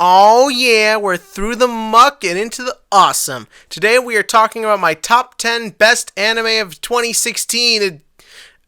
Oh yeah, we're through the muck and into the awesome. Today we are talking about my top 10 best anime of 2016,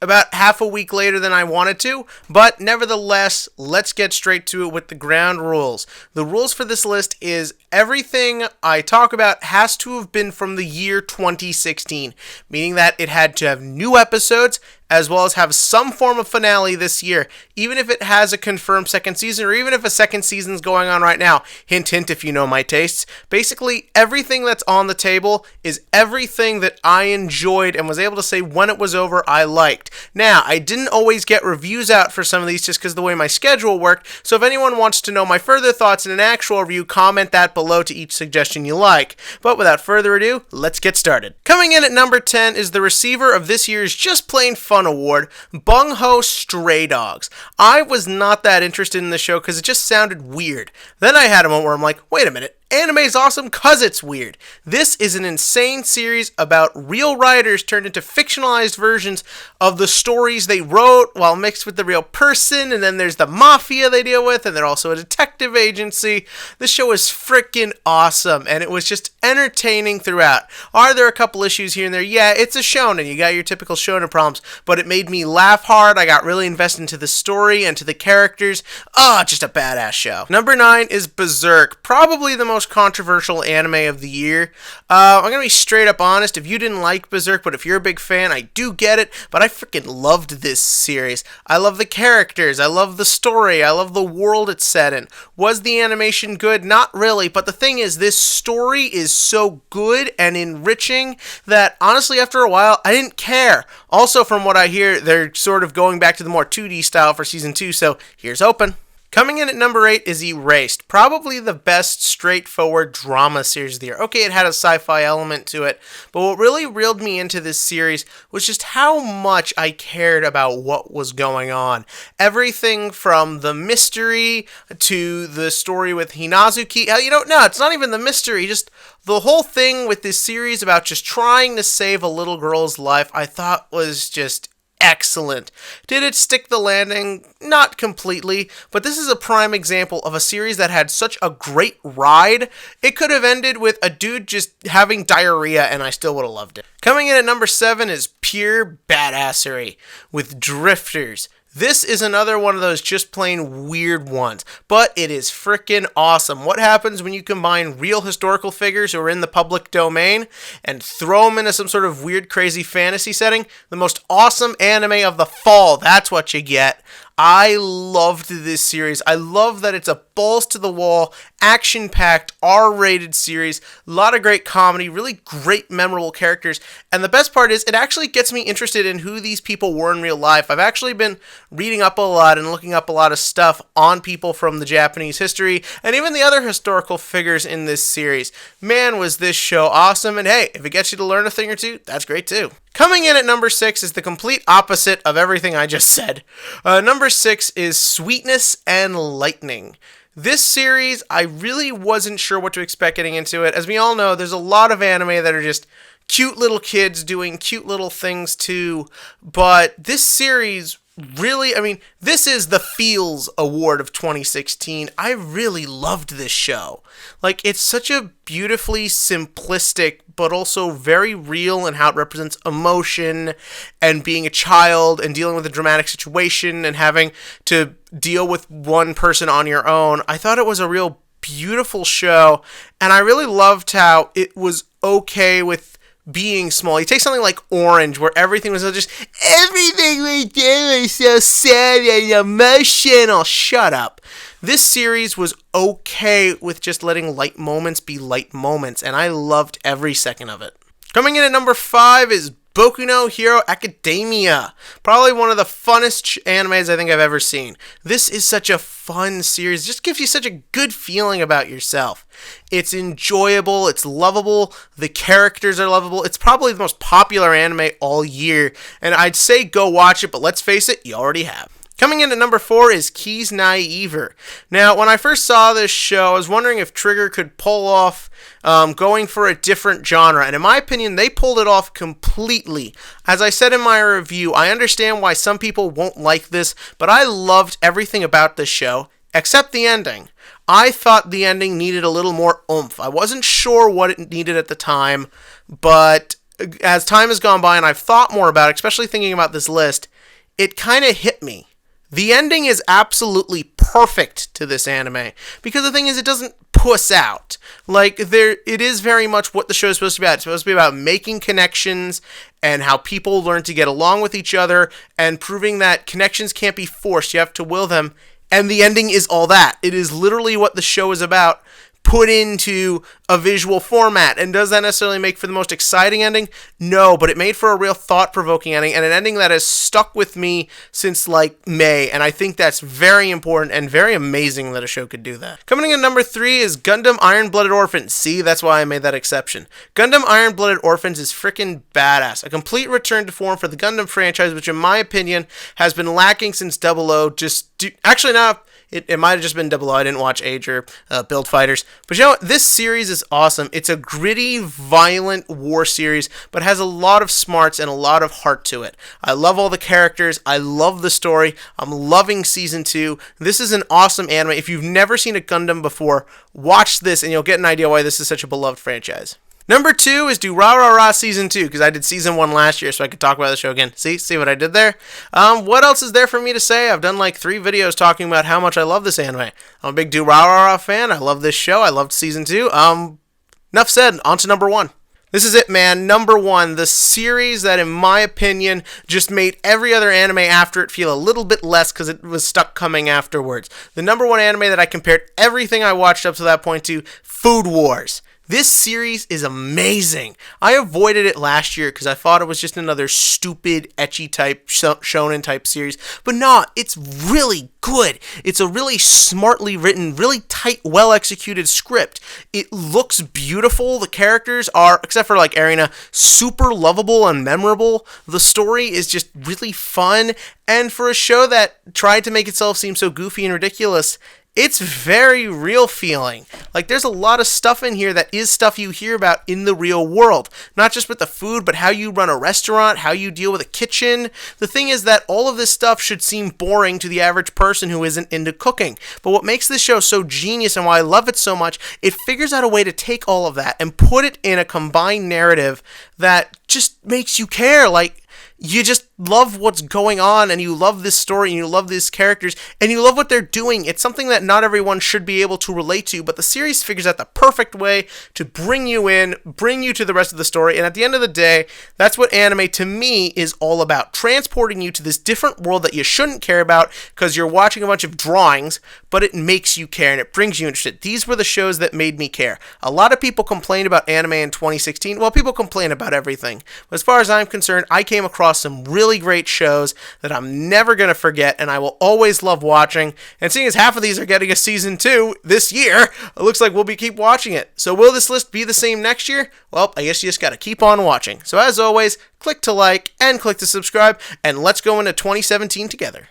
about half a week later than I wanted to, but nevertheless, let's get straight to it with the ground rules. The rules for this list is everything I talk about has to have been from the year 2016, meaning that it had to have new episodes, as well as have some form of finale this year, even if it has a confirmed second season, or even if a second season's going on right now. Hint, hint, if you know my tastes. Basically, everything that's on the table is everything that I enjoyed and was able to say when it was over I liked. Now, I didn't always get reviews out for some of these just because of the way my schedule worked, so if anyone wants to know my further thoughts in an actual review, comment that below to each suggestion you like. But without further ado, let's get started. Coming in at number 10 is the receiver of this year's Just Plain Fun Award, Bung Ho Stray Dogs. I was not that interested in the show because it just sounded weird. Then I had a moment where I'm like, wait a minute, anime is awesome cause it's weird. This is an insane series about real writers turned into fictionalized versions of the stories they wrote while mixed with the real person, and then there's the mafia they deal with, and they're also a detective agency. This show is freaking awesome, and it was just entertaining throughout. Are there a couple issues here and there? Yeah, it's a shonen. You got your typical shonen problems, but it made me laugh hard. I got really invested into the story and to the characters. Just a badass show. Number 9 is Berserk, probably the most controversial anime of the year. I'm gonna be straight up honest. If you didn't like Berserk, but if you're a big fan, I do get it, but I freaking loved this series. I love the characters, I love the story, I love the world it's set in. Was the animation good? Not really, but the thing is, this story is so good and enriching that honestly after a while I didn't care. Also, from what I hear, they're sort of going back to the more 2D style for season 2, so here's hoping. Coming in at number 8 is Erased, probably the best straightforward drama series of the year. Okay, it had a sci-fi element to it, but what really reeled me into this series was just how much I cared about what was going on. Everything from the mystery to the story with Hinazuki. No, it's not even the mystery, just the whole thing with this series about just trying to save a little girl's life, I thought was just excellent. Did it stick the landing? Not completely, but this is a prime example of a series that had such a great ride. It could have ended with a dude just having diarrhea and I still would have loved it. Coming in at number 7 is Pure Badassery with Drifters. This is another one of those just plain weird ones, but it is freaking awesome. What happens when you combine real historical figures who are in the public domain and throw them into some sort of weird, crazy fantasy setting? The most awesome anime of the fall, that's what you get. I loved this series. I love that it's a balls-to-the-wall, action-packed, R-rated series. A lot of great comedy, really great, memorable characters. And the best part is, it actually gets me interested in who these people were in real life. I've actually been reading up a lot and looking up a lot of stuff on people from the Japanese history, and even the other historical figures in this series. Man, was this show awesome, and hey, if it gets you to learn a thing or two, that's great too. Coming in at number 6 is the complete opposite of everything I just said. Number 6 is Sweetness and Lightning. This series, I really wasn't sure what to expect getting into it. As we all know, there's a lot of anime that are just cute little kids doing cute little things too, but this series really, this is the Feels Award of 2016. I really loved this show. It's such a beautifully simplistic, but also very real in how it represents emotion and being a child and dealing with a dramatic situation and having to deal with one person on your own. I thought it was a real beautiful show, and I really loved how it was okay with being small. You take something like Orange, where everything was everything we did was so sad and emotional. Shut up. This series was okay with just letting light moments be light moments, and I loved every second of it. Coming in at number 5 is Boku no Hero Academia. Probably one of the funnest animes I think I've ever seen. This is such a fun series. It just gives you such a good feeling about yourself. It's enjoyable, it's lovable, the characters are lovable. It's probably the most popular anime all year, and I'd say go watch it, but let's face it, you already have. Coming in at number 4 is Keys Naiver. Now, when I first saw this show, I was wondering if Trigger could pull off going for a different genre, and in my opinion, they pulled it off completely. As I said in my review, I understand why some people won't like this, but I loved everything about this show, except the ending. I thought the ending needed a little more oomph. I wasn't sure what it needed at the time, but as time has gone by and I've thought more about it, especially thinking about this list, it kind of hit me. The ending is absolutely perfect to this anime, because the thing is, it doesn't puss out. Like, it is very much what the show is supposed to be about. It's supposed to be about making connections and how people learn to get along with each other and proving that connections can't be forced. You have to will them. And the ending is all that. It is literally what the show is about, put into a visual format. And does that necessarily make for the most exciting ending? No, but it made for a real thought-provoking ending, and an ending that has stuck with me since, like, May, and I think that's very important and very amazing that a show could do that. Coming in at number 3 is Gundam Iron-Blooded Orphans. See, that's why I made that exception. Gundam Iron-Blooded Orphans is freaking badass. A complete return to form for the Gundam franchise, which in my opinion has been lacking since 00. Actually, no, it might have just been 00. I didn't watch Age or Build Fighters. But you know what? This series is awesome. It's a gritty, violent war series, but has a lot of smarts and a lot of heart to it. I love all the characters. I love the story. I'm loving Season 2. This is an awesome anime. If you've never seen a Gundam before, watch this and you'll get an idea why this is such a beloved franchise. Number 2 is Durarara Season 2, because I did Season 1 last year, so I could talk about the show again. See what I did there? What else is there for me to say? I've done like 3 videos talking about how much I love this anime. I'm a big Durarara fan. I love this show. I loved Season 2. Enough said. On to number 1. This is it, man. Number 1, the series that, in my opinion, just made every other anime after it feel a little bit less because it was stuck coming afterwards. The number 1 anime that I compared everything I watched up to that point to, Food Wars. This series is amazing. I avoided it last year because I thought it was just another stupid, ecchi type, shonen type series. But no, it's really good. It's a really smartly written, really tight, well executed script. It looks beautiful. The characters are, except for like Arena, super lovable and memorable. The story is just really fun. And for a show that tried to make itself seem so goofy and ridiculous, it's very real feeling. Like, there's a lot of stuff in here that is stuff you hear about in the real world. Not just with the food, but how you run a restaurant, how you deal with a kitchen. The thing is that all of this stuff should seem boring to the average person who isn't into cooking. But what makes this show so genius and why I love it so much, it figures out a way to take all of that and put it in a combined narrative that just makes you care. Like, you just love what's going on, and you love this story, and you love these characters, and you love what they're doing. It's something that not everyone should be able to relate to, but the series figures out the perfect way to bring you in, bring you to the rest of the story, and at the end of the day, that's what anime, to me, is all about. Transporting you to this different world that you shouldn't care about because you're watching a bunch of drawings, but it makes you care, and it brings you interested. These were the shows that made me care. A lot of people complained about anime in 2016. Well, people complain about everything. But as far as I'm concerned, I came across some really great shows that I'm never going to forget, and I will always love watching. And seeing as half of these are getting a Season 2 this year, it looks like we'll keep watching it. So will this list be the same next year? Well, I guess you just got to keep on watching. So as always, click to like and click to subscribe, and let's go into 2017 together.